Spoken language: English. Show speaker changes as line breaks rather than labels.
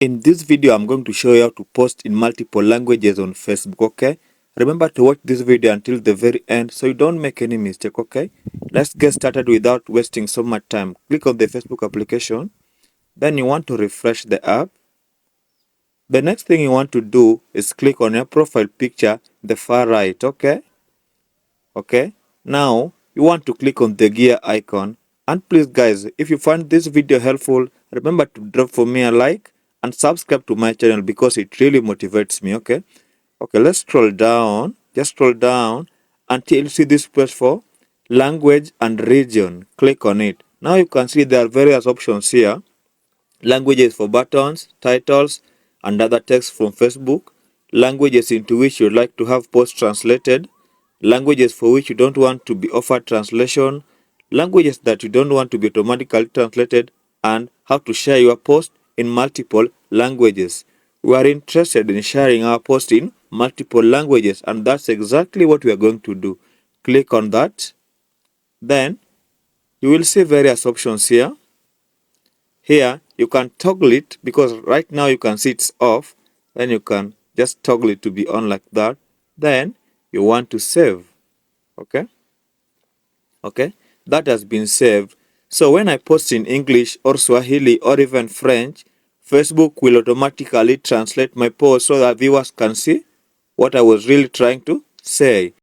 In this video, I'm going to show you how to post in multiple languages on Facebook, okay? Remember to watch this video until the very end so you don't make any mistake, okay? Let's get started without wasting so much time. Click on the Facebook application. Then you want to refresh the app. The next thing you want to do is click on your profile picture, the far right, okay? Okay? Now, you want to click on the gear icon. And please guys, if you find this video helpful, remember to drop for me a like and subscribe to my channel because it really motivates me, okay? Okay, let's scroll down. Just scroll down until you see this place for language and region. Click on it. Now you can see there are various options here. Languages for buttons, titles, and other text from Facebook. Languages into which you'd like to have posts translated. Languages for which you don't want to be offered translation. Languages that you don't want to be automatically translated. And how to share your post in multiple languages. We are interested in sharing our post in multiple languages, and that's exactly what we are going to do. Click on that. Then you will see various options here. Here you can toggle it because right now you can see it's off. Then you can just toggle it to be on like that. Then you want to save. Okay, that has been saved. So when I post in English or Swahili or even French, Facebook will automatically translate my post so that viewers can see what I was really trying to say.